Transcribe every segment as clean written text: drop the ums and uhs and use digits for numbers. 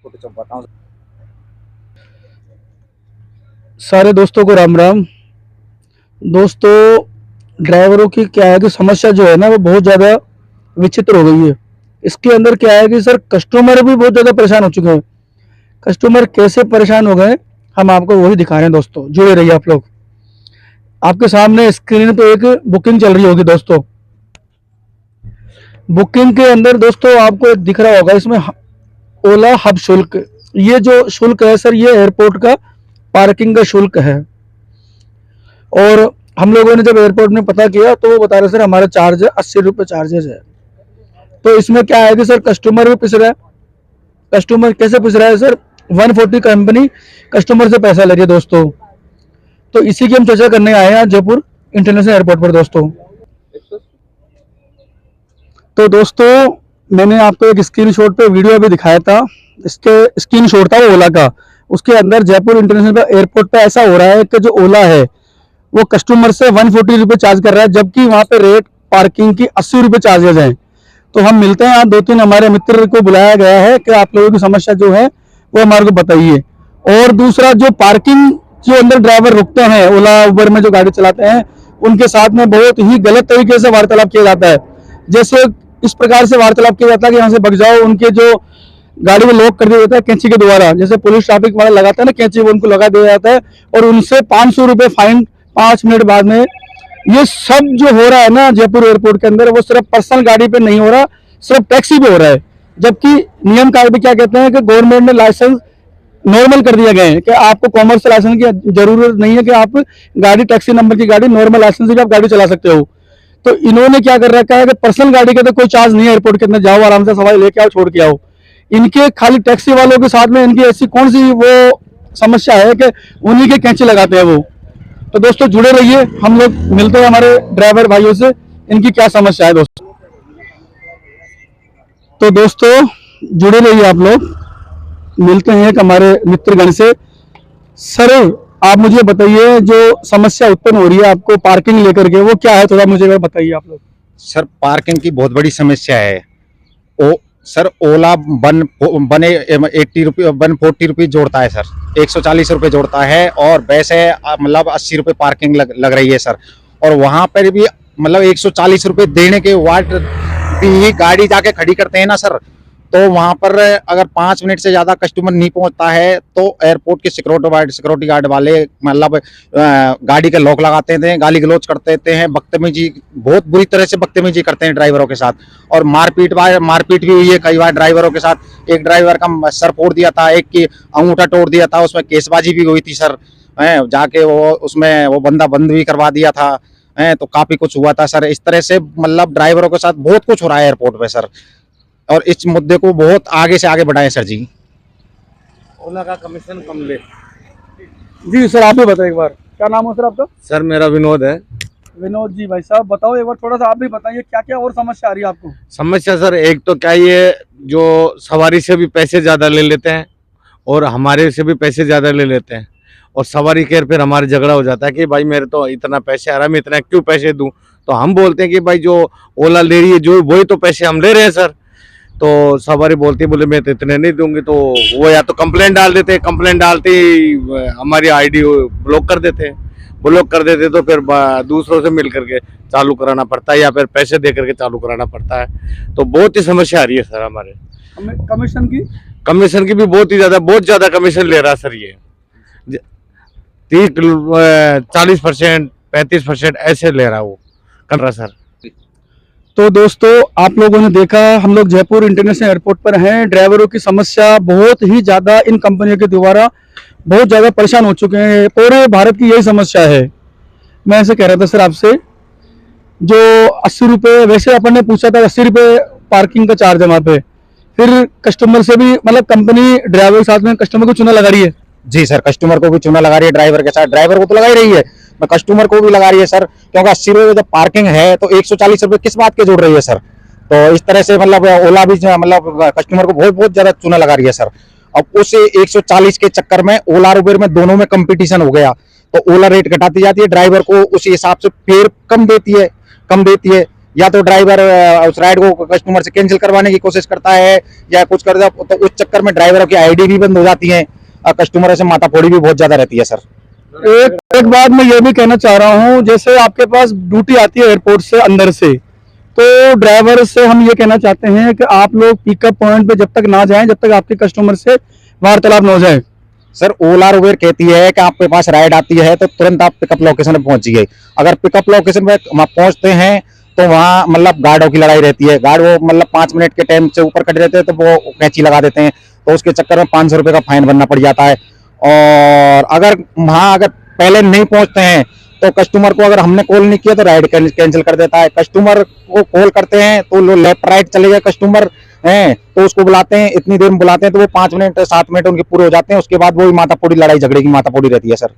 बताऊं। सारे दोस्तों को राम राम। दोस्तों, ड्राइवरों की क्या है कि समस्या जो है ना वो बहुत ज़्यादा विचित्र हो गई है। इसके अंदर क्या है कि सर कस्टमर भी बहुत ज़्यादा परेशान हो चुके हैं। कस्टमर कैसे परेशान हो गए हम आपको वही दिखा रहे हैं। दोस्तों जुड़े रहिए आप लोग। आपके सामने स्क्रीन पे एक बुकिंग चल रही होगी दोस्तों। बुकिंग के अंदर दोस्तों आपको एक दिख रहा होगा इसमें ओला हब शुल्क। ये जो शुल्क है सर ये एयरपोर्ट का पार्किंग का शुल्क है। और हम लोगों ने जब एयरपोर्ट में पता किया तो वो बता रहे सर हमारा चार्ज है 80 रुपये चार्जेस है। तो इसमें क्या है कि सर कस्टमर भी पिस रहा है। कस्टमर कैसे पिस रहा है सर? 140 कंपनी कस्टमर से पैसा ले रही है दोस्तों। तो इसी की हम चर्चा करने आए हैं जयपुर इंटरनेशनल एयरपोर्ट पर दोस्तों। तो दोस्तों मैंने आपको एक स्क्रीनशॉट पे वीडियो भी दिखाया था। इसके स्क्रीनशॉट था वो ओला का। उसके अंदर जयपुर इंटरनेशनल एयरपोर्ट पे ऐसा हो रहा है कि जो ओला है वो कस्टमर से 140 रुपये चार्ज कर रहा है, जबकि वहाँ पे रेट पार्किंग की 80 रुपये चार्जेज हैं। तो हम मिलते हैं, आज 2-3 हमारे मित्र को बुलाया गया है कि आप लोगों की समस्या जो है वो हमारे को बताइए। और दूसरा जो पार्किंग जो अंदर ड्राइवर रुकते हैं ओला उबर में जो गाड़ी चलाते हैं उनके साथ में बहुत ही गलत तरीके से वार्तालाप किया जाता है। जैसे इस प्रकार से वार्तालाप किया जाता है कि यहाँ से भग जाओ। उनके जो गाड़ी में लॉक कर दिया जाता है कैंची के द्वारा, जैसे पुलिस ट्रैफिक वाला लगाता है ना कैंची, वो उनको लगा दिया जाता है और उनसे 500 रुपये फाइन 5 मिनट बाद में। ये सब जो हो रहा है ना जयपुर एयरपोर्ट के अंदर वो सिर्फ पर्सनल गाड़ी पे नहीं हो रहा, सिर्फ टैक्सी पे हो रहा है। जबकि नियम कार्य भी क्या कहते हैं कि गवर्नमेंट ने लाइसेंस नॉर्मल कर दिया गया है कि आपको कॉमर्शियल लाइसेंस की जरूरत नहीं है कि आप गाड़ी टैक्सी नंबर की गाड़ी नॉर्मल लाइसेंस से भी आप गाड़ी चला सकते हो। तो इन्होंने क्या कर रखा है कि पर्सनल गाड़ी का तो कोई चार्ज नहीं है, एयरपोर्ट के अंदर जाओ आराम से सवारी लेके आओ छोड़ के आओ। इनके खाली टैक्सी वालों के साथ में इनकी ऐसी कौन सी वो समस्या है कि उन्हीं के कैंची लगाते हैं वो। तो दोस्तों जुड़े रहिए, हम लोग मिलते हैं हमारे ड्राइवर भाइयों से, इनकी क्या समस्या है दोस्तों। तो दोस्तों जुड़े रहिए आप लोग, मिलते हैं एक हमारे मित्रगण से। सर आप मुझे बताइए जो समस्या उत्पन्न हो रही है आपको पार्किंग लेकर के वो क्या है, थोड़ा मुझे बताइए आप लोग। सर पार्किंग की बहुत बड़ी समस्या है। ओ सर ओला 140 रुपये जोड़ता है सर, 140 रुपये जोड़ता है और वैसे मतलब 80 रुपये पार्किंग लग रही है सर। और वहाँ पर भी मतलब 140 रुपये देने के बाद भी गाड़ी जाके खड़ी करते हैं ना सर, तो वहाँ पर अगर 5 मिनट से ज़्यादा कस्टमर नहीं पहुँचता है तो एयरपोर्ट के सिक्योरिटी गार्ड वाले मतलब गाड़ी के लॉक लगाते थे, गाली गलौज करते हैं, बदतमीजी बहुत बुरी तरह से बदतमीजी करते हैं ड्राइवरों के साथ। और मारपीट भी हुई है कई बार ड्राइवरों के साथ। एक ड्राइवर का सर फोड़ दिया था, एक की अंगूठा तोड़ दिया था, उसमें केसबाजी भी हुई थी सर। जाके वो उसमें वो बंदा बंद भी करवा दिया था। तो काफ़ी कुछ हुआ था सर। इस तरह से मतलब ड्राइवरों के साथ बहुत कुछ हो रहा है एयरपोर्ट पे सर, और इस मुद्दे को बहुत आगे से आगे बढ़ाएं सर जी। ओला का कमीशन कम ले। जी सर आप भी बताइए एक बार, क्या नाम है सर आपका? सर मेरा विनोद है। विनोद जी भाई साहब बताओ एक बार, थोड़ा सा आप भी बताइए क्या क्या और समस्या आ रही है आपको। समस्या सर एक तो क्या ये जो सवारी से भी पैसे ज़्यादा ले लेते हैं और हमारे से भी पैसे ज़्यादा ले लेते हैं, और सवारी के फिर हमारे झगड़ा हो जाता है कि भाई मेरे तो इतना पैसे आ रहा है, मैं इतना क्यों पैसे दूं। तो हम बोलते हैं कि भाई जो ओला ले रही है जो वही तो पैसे हम ले रहे हैं सर। तो सवारी बोलती है बोले मैं तो इतने नहीं दूंगी, तो वो या तो कंप्लेंट डाल देते हैं, कंप्लेंट डालते ही हमारी आईडी ब्लॉक कर देते हैं। ब्लॉक कर देते तो फिर दूसरों से मिल करके चालू कराना पड़ता है या फिर पैसे दे करके चालू कराना पड़ता है। तो बहुत ही समस्या आ रही है सर हमारे। कमीशन की भी बहुत ज़्यादा कमीशन ले रहा है सर। ये 40% 35% ऐसे ले रहा है वो कर रहा सर। तो दोस्तों आप लोगों ने देखा, हम लोग जयपुर इंटरनेशनल एयरपोर्ट पर हैं। ड्राइवरों की समस्या बहुत ही ज़्यादा इन कंपनियों के द्वारा बहुत ज़्यादा परेशान हो चुके हैं। पूरे भारत की यही समस्या है। मैं ऐसे कह रहा था सर आपसे, जो 80 रुपये वैसे अपन ने पूछा था 80 रुपये पार्किंग का चार्ज है वहाँ पे, फिर कस्टमर से भी मतलब कंपनी ड्राइवर के साथ में कस्टमर को चूना लगा रही है। जी सर, कस्टमर को भी चूना लगा रही है, ड्राइवर के साथ। ड्राइवर को तो लगा ही रही है, कस्टमर को भी लगा रही है सर, क्योंकि 80 रुपये जब पार्किंग है तो 140 रुपये किस बात के जोड़ रही है सर। तो इस तरह से मतलब ओला भी मतलब कस्टमर को बहुत ज्यादा चूना लगा रही है सर। अब उस 140 के चक्कर में ओला और उबेर में दोनों में कंपटीशन हो गया, तो ओला रेट घटाती जाती है, ड्राइवर को उसी हिसाब से फेयर कम देती है। या तो ड्राइवर उस राइड को कस्टमर से कैंसिल करवाने की कोशिश करता है या कुछ करता है, तो उस चक्कर में ड्राइवरों की आईडी भी बंद हो जाती है और कस्टमरों से माथाफोड़ी भी बहुत ज्यादा रहती है सर। एक बात मैं ये भी कहना चाह रहा हूँ, जैसे आपके पास ड्यूटी आती है एयरपोर्ट से अंदर से, तो ड्राइवर से हम ये कहना चाहते हैं कि आप लोग पिकअप पॉइंट पे जब तक ना जाएं, जब तक आपके कस्टमर से वार्तालाप न हो जाए। सर ओला और उबेर कहती है कि आपके पास राइड आती है तो तुरंत आप पिकअप लोकेशन पे पहुंचिए। अगर पिकअप लोकेशन पे पहुंचते हैं तो वहाँ मतलब गार्डों की लड़ाई रहती है। गार्ड वो मतलब 5 मिनट के टाइम से ऊपर कट देते हैं तो वो कैंची लगा देते हैं, तो उसके चक्कर में 500 रुपये का फाइन भरना पड़ जाता है। और अगर वहाँ अगर पहले नहीं पहुंचते हैं तो कस्टमर को अगर हमने कॉल नहीं किया तो राइड कैंसिल कर देता है। कस्टमर को कॉल करते हैं तो लेफ्ट राइट चले गए कस्टमर हैं तो उसको बुलाते हैं, इतनी देर में बुलाते हैं तो वो 5 मिनट 7 मिनट उनके पूरे हो जाते हैं, उसके बाद वो माथापोड़ी लड़ाई झगड़े की माथापोड़ी रहती है सर।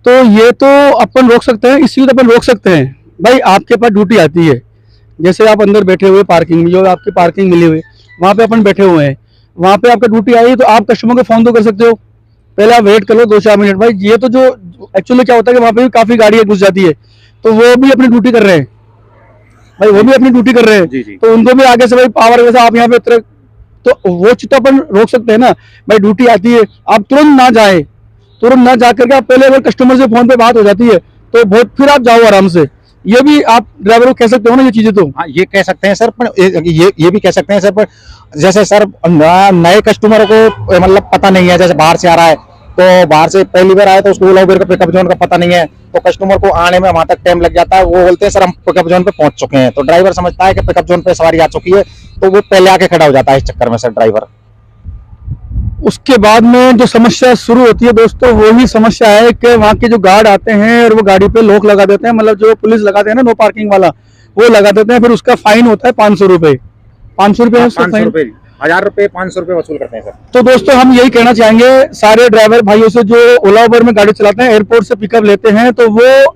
तो ये तो अपन रोक सकते हैं, इस चीज अपन रोक सकते हैं। भाई आपके पास ड्यूटी आती है, जैसे आप अंदर बैठे हुए पार्किंग में, जो आपकी पार्किंग मिली हुई वहाँ पे अपन बैठे हुए हैं, वहाँ पे आपका ड्यूटी आई तो आप कस्टमर को फोन तो कर सकते हो, पहले आप वेट कर लो 2-4 मिनट। भाई ये तो जो एक्चुअली क्या होता है कि वहाँ पे भी काफी गाड़ियाँ घुस जाती है, तो वो भी अपनी ड्यूटी कर रहे हैं, भाई वो भी अपनी ड्यूटी कर रहे हैं, जी, जी। तो उनको भी आगे से भाई पावर वैसा आप यहाँ पे उतरे, तो वो चीज तो अपन रोक सकते हैं ना। भाई ड्यूटी आती है, आप तुरंत ना जाए, तुरंत ना जा करके आप पहले अगर कस्टमर से फोन पे बात हो जाती है तो बहुत फिर आप जाओ आराम से। ये भी आप ड्राइवर को कह सकते हो ना ये चीजें तो। हाँ ये कह सकते हैं सर, पर ये भी कह सकते हैं सर, पर जैसे सर नए कस्टमर को मतलब पता नहीं है, जैसे बाहर से आ रहा है तो बाहर से पहली बार आया तो उसको ओला उबेर का पिकअप जोन का पता नहीं है, तो कस्टमर को आने में वहां तक टाइम लग जाता है। वो बोलते हैं सर हम पिकअप जोन पे पहुंच चुके हैं, तो ड्राइवर समझता है कि पिकअप जोन पे सवारी आ चुकी है, तो वो पहले आके खड़ा हो जाता है इस चक्कर में सर ड्राइवर। उसके बाद में जो समस्या शुरू होती है दोस्तों, वही समस्या है कि वहाँ के जो गार्ड आते हैं और वो गाड़ी पे लॉक लगा देते हैं, मतलब जो पुलिस लगाते हैं ना नो पार्किंग वाला, वो लगा देते हैं, फिर उसका फाइन होता है 500 रुपए। 500 रुपए 500 रुपए 1000 रुपए 500 रुपए वसूल करते हैं सर। तो दोस्तों हम यही कहना चाहेंगे सारे ड्राइवर भाइयों से जो ओला उबर में गाड़ी चलाते हैं, एयरपोर्ट से पिकअप लेते हैं, तो वो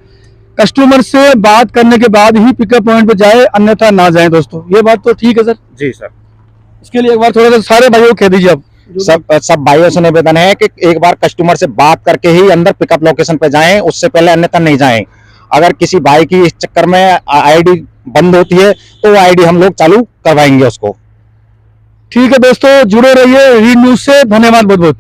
कस्टमर से बात करने के बाद ही पिकअप पॉइंट पे जाए, अन्यथा ना जाए दोस्तों। ये बात तो ठीक है सर? जी सर। इसके लिए एक बार थोड़ा सा सारे भाइयों को कह दीजिए आप। सब भाइयों से निवेदन है कि एक बार कस्टमर से बात करके ही अंदर पिकअप लोकेशन पे जाएं, उससे पहले अन्यथा नहीं जाएं। अगर किसी भाई की इस चक्कर में आईडी बंद होती है तो वो आईडी हम लोग चालू करवाएंगे उसको। ठीक है दोस्तों, जुड़े रहिए रीड न्यूज से। धन्यवाद बहुत बहुत।